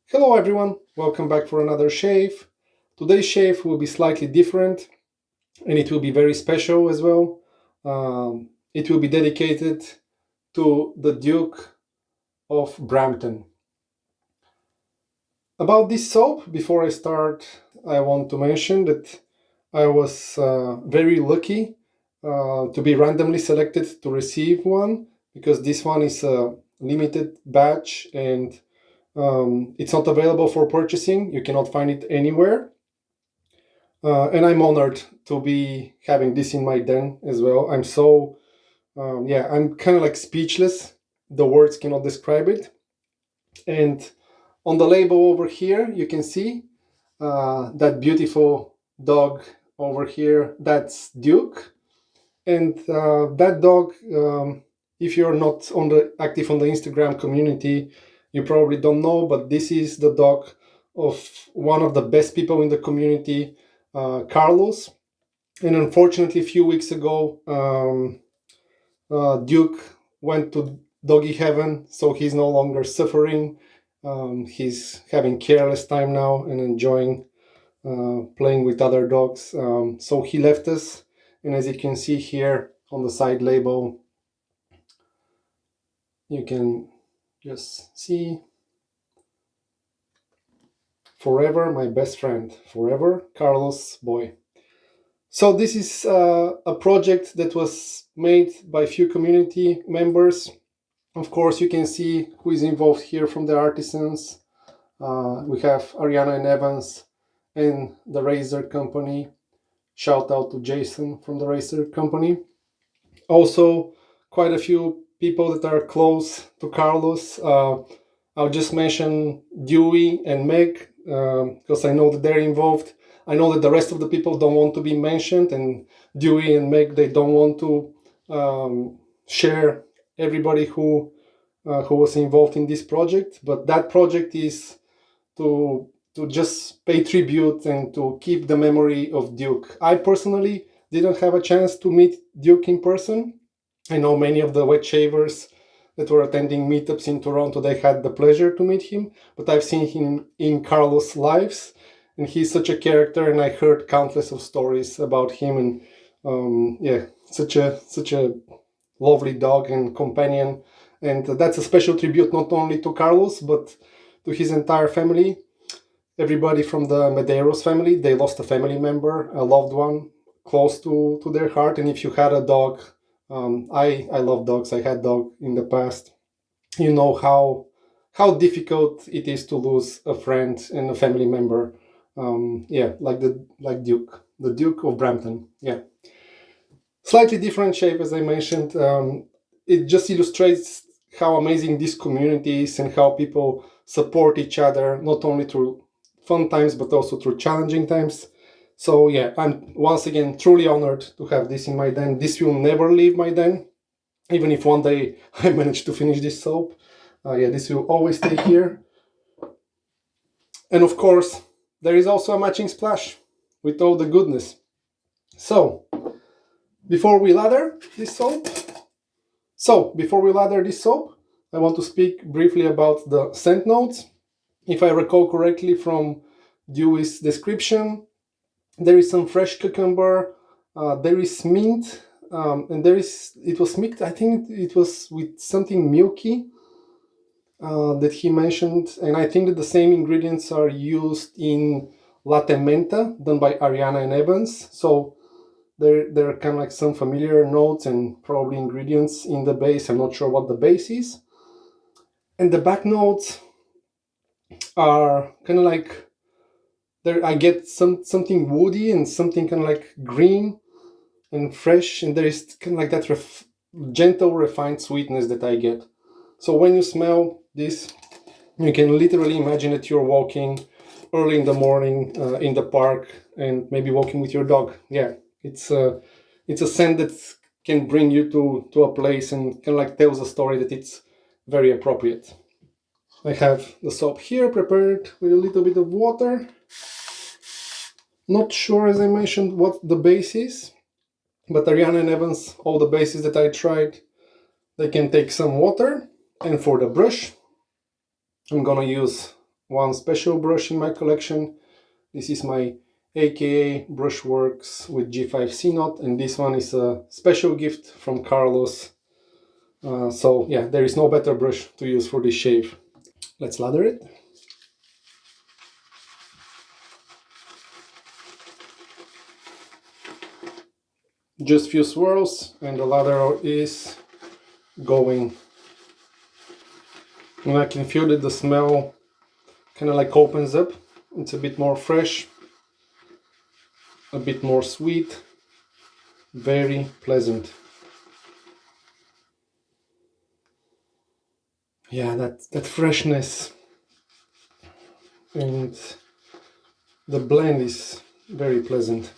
Hello everyone, welcome back for another shave. Today's shave will be slightly different and it will be very special as well. It will be dedicated to the Duke of Brampton. About this soap, before I start, I want to mention that I was very lucky to be randomly selected to receive one because this one is a limited batch and it's not available for purchasing. You cannot find it anywhere. And I'm honored to be having this in my den as well. I'm kind of like speechless. The words cannot describe it. And on the label over here, you can see that beautiful dog over here. That's Duke. And that dog, if you're not active on the Instagram community, you probably don't know, but this is the dog of one of the best people in the community, Carlos. And unfortunately, a few weeks ago, Duke went to doggy heaven, so he's no longer suffering. He's having careless time now and enjoying playing with other dogs. So he left us, and as you can see here on the side label, you can just see forever my best friend, forever Carlos boy. So this is a project that was made by a few community members. Of course, you can see who is involved here from the artisans. We have Ariana and Evans and the Razor Company. Shout out to Jason from the Razor Company. Also, quite a few people that are close to Carlos. I'll just mention Dewey and Meg because I know that they're involved. I know that the rest of the people don't want to be mentioned, and Dewey and Meg, they don't want to share everybody who was involved in this project. But that project is to just pay tribute and to keep the memory of Duke. I personally didn't have a chance to meet Duke in person. I know many of the wet shavers that were attending meetups in Toronto, they had the pleasure to meet him, but I've seen him in Carlos' lives, and he's such a character, and I heard countless of stories about him, and such a lovely dog and companion, and that's a special tribute not only to Carlos, but to his entire family. Everybody from the Medeiros family, they lost a family member, a loved one, close to their heart, and if you had a dog, I love dogs. I had dog in the past. You know how difficult it is to lose a friend and a family member. Like Duke, the Duke of Brampton. Yeah, slightly different shape as I mentioned. It just illustrates how amazing this community is and how people support each other, not only through fun times but also through challenging times. So yeah, I'm once again truly honored to have this in my den. This will never leave my den, even if one day I manage to finish this soap. This will always stay here. And of course, there is also a matching splash with all the goodness. So, before we lather this soap, I want to speak briefly about the scent notes. If I recall correctly from Dewey's description, there is some fresh cucumber, there is mint, and it was mixed, I think it was with something milky that he mentioned, and I think that the same ingredients are used in Latte Menta, done by Ariana and Evans, so there are kind of like some familiar notes and probably ingredients in the base. I'm not sure what the base is. And the back notes are kind of like, there I get something woody and something kind of like green and fresh, and there is kind of like that gentle refined sweetness that I get. So when you smell this, you can literally imagine that you're walking early in the morning in the park and maybe walking with your dog. Yeah, it's a scent that can bring you to a place and kind of like tells a story that it's very appropriate. I have the soap here prepared with a little bit of water. Not sure, as I mentioned, what the base is, but Ariana and Evans, all the bases that I tried, they can take some water. And for the brush, I'm gonna use one special brush in my collection. This is my AKA Brushworks with G5C knot, and this one is a special gift from Carlos. So yeah, there is no better brush to use for this shave. Let's lather it. Just few swirls and the lather is going. And I can feel that the smell kind of like opens up. It's a bit more fresh, a bit more sweet, very pleasant. Yeah, that freshness and the blend is very pleasant.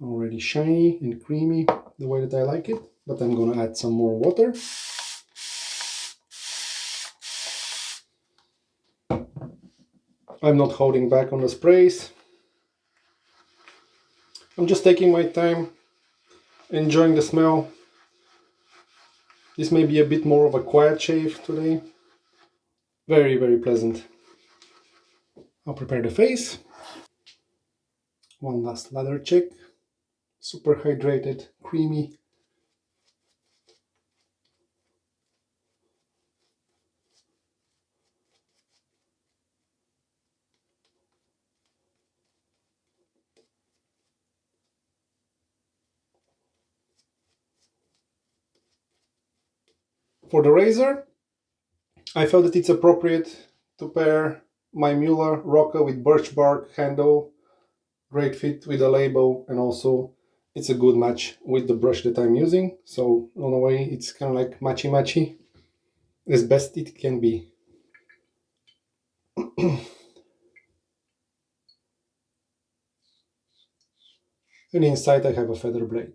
Already shiny and creamy the way that I like it, but I'm gonna add some more water. I'm not holding back on the sprays. I'm just taking my time, enjoying the smell. This may be a bit more of a quiet shave today. Very, very pleasant. I'll prepare the face. One last lather check. Super hydrated, creamy. For the razor, I felt that it's appropriate to pair my Muhle Rocca with birch bark handle. Great fit with the label, and also it's a good match with the brush that I'm using. So in a way, it's kind of like matchy as best it can be. And inside I have a feather blade.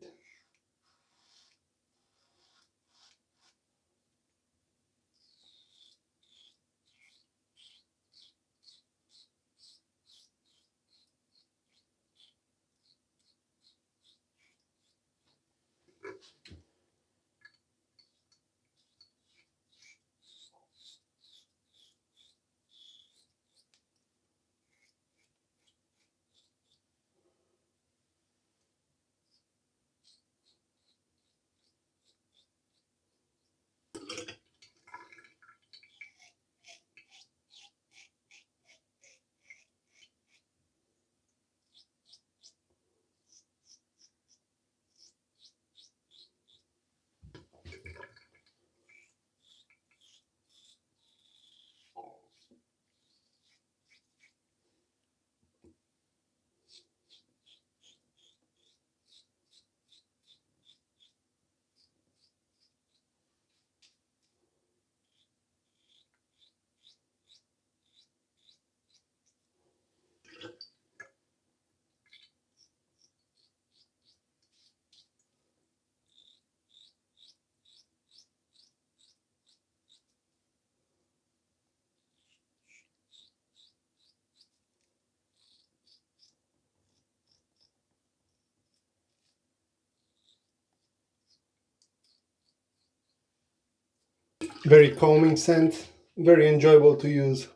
Very calming scent, very enjoyable to use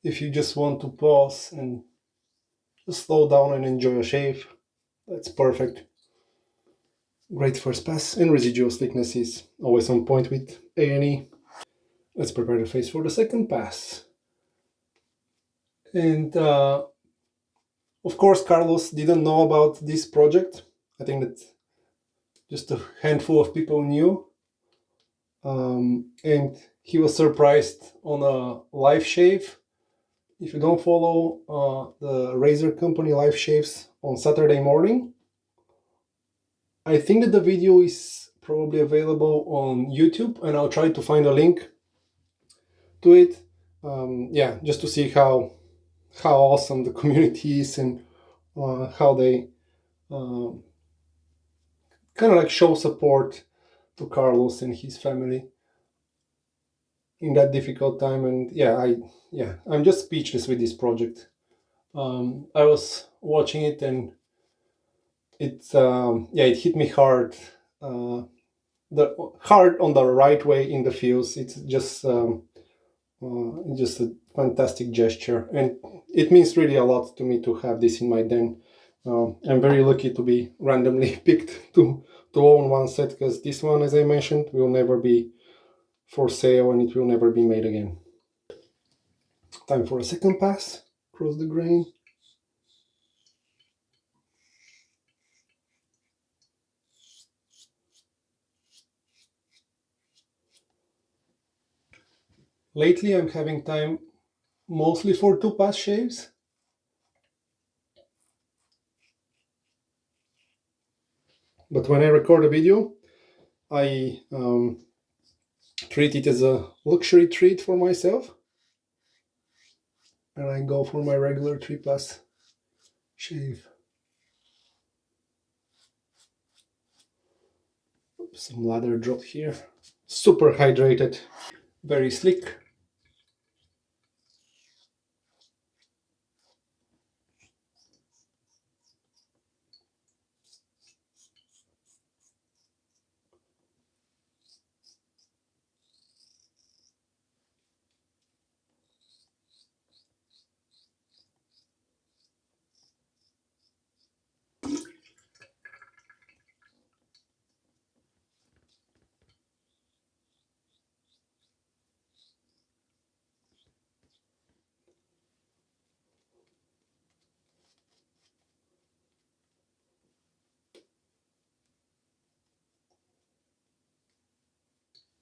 if you just want to pause and just slow down and enjoy a shave. That's perfect. Great first pass, and residual thickness is always on point with A&E. Let's prepare the face for the second pass. And of course, Carlos didn't know about this project. I think that just a handful of people knew. And he was surprised on a live shave. If you don't follow the razor company live shaves on Saturday morning, I think that the video is probably available on YouTube, and I'll try to find a link to it. Yeah, just to see how awesome the community is, and how they kind of like show support to Carlos and his family in that difficult time. And I'm just speechless with this project. I was watching it, and it hit me hard. the hard on the right way in the fuse. It's just a fantastic gesture, and it means really a lot to me to have this in my den. I'm very lucky to be randomly picked to own one set, because this one, as I mentioned, will never be for sale and it will never be made again. Time for a second pass across the grain. Lately, I'm having time mostly for two pass shaves. But when I record a video, I treat it as a luxury treat for myself, and I go for my regular 3 pass shave. Some lather drop here. Super hydrated, very slick.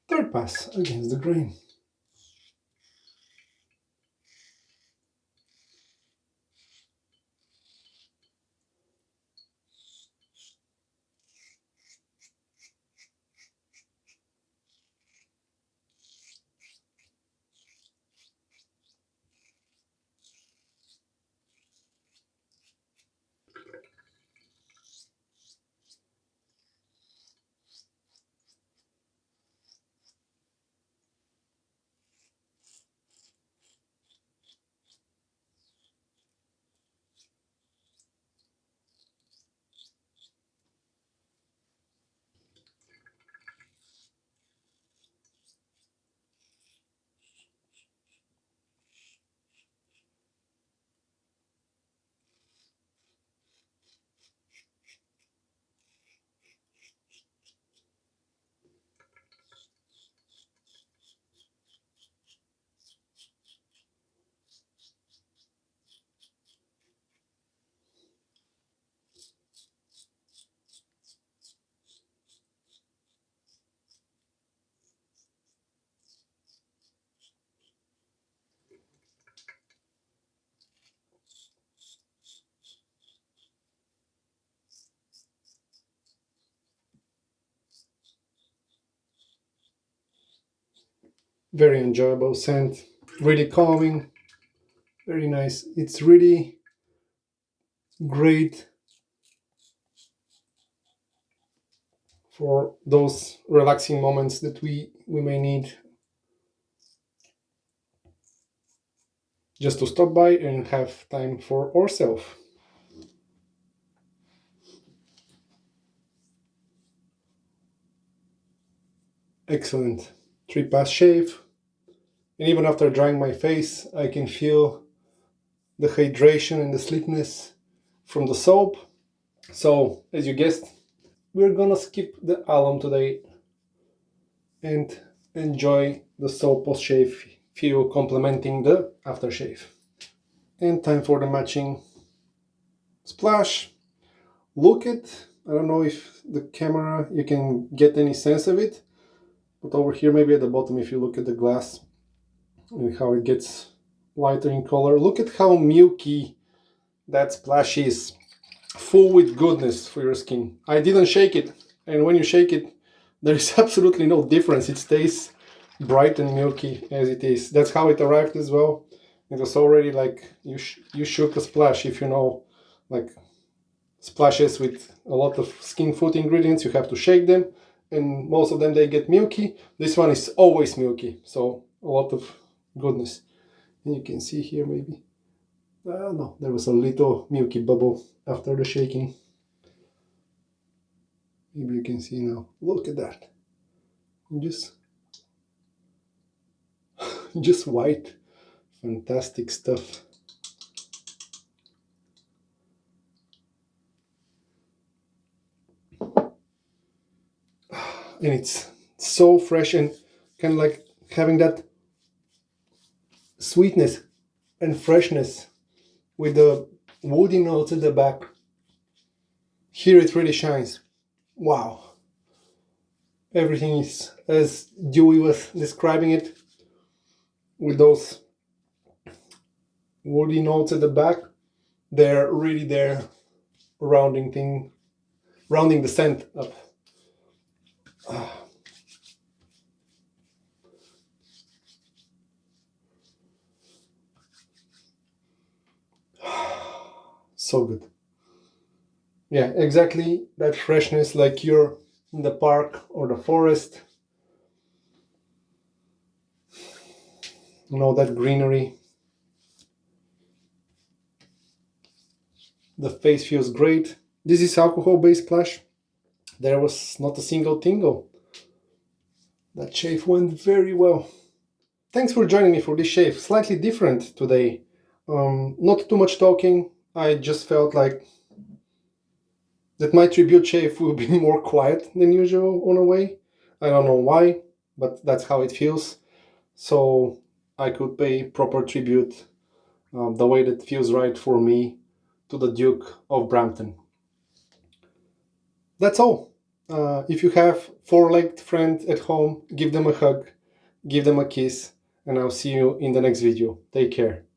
Third pass against the grain. Very enjoyable scent, really calming, very nice. It's really great for those relaxing moments that we may need, just to stop by and have time for ourselves. Excellent. 3 pass shave. And even after drying my face, I can feel the hydration and the slickness from the soap. So, as you guessed, we're gonna skip the alum today and enjoy the soap post shave feel complementing the aftershave. And time for the matching splash. Look at, I don't know if the camera you can get any sense of it, but over here, maybe at the bottom, if you look at the glass and how it gets lighter in color, look at how milky that splash is, full with goodness for your skin. I didn't shake it, and when you shake it, there is absolutely no difference. It stays bright and milky as it is. That's how it arrived as well. It was already like you shook a splash. If you know, like splashes with a lot of skin food ingredients, you have to shake them, and most of them they get milky. This one is always milky, so a lot of goodness. And you can see here maybe, no, there was a little milky bubble after the shaking. Maybe you can see now. Look at that. Just, just white. Fantastic stuff. And it's so fresh and kind of like having that sweetness and freshness with the woody notes at the back. Here it really shines. Wow. Everything is as Dewey was describing it, with those woody notes at the back. They're really there, rounding the scent up. So good. Yeah, exactly that freshness, like you're in the park or the forest. That greenery. The face feels great. This is alcohol-based splash. There was not a single tingle. That shave went very well. Thanks for joining me for this shave. Slightly different today. Not too much talking. I just felt like that my tribute shave will be more quiet than usual on a way. I don't know why, but that's how it feels. So I could pay proper tribute the way that feels right for me to the Duke of Brampton. That's all. If you have four-legged friends at home, give them a hug, give them a kiss, and I'll see you in the next video. Take care.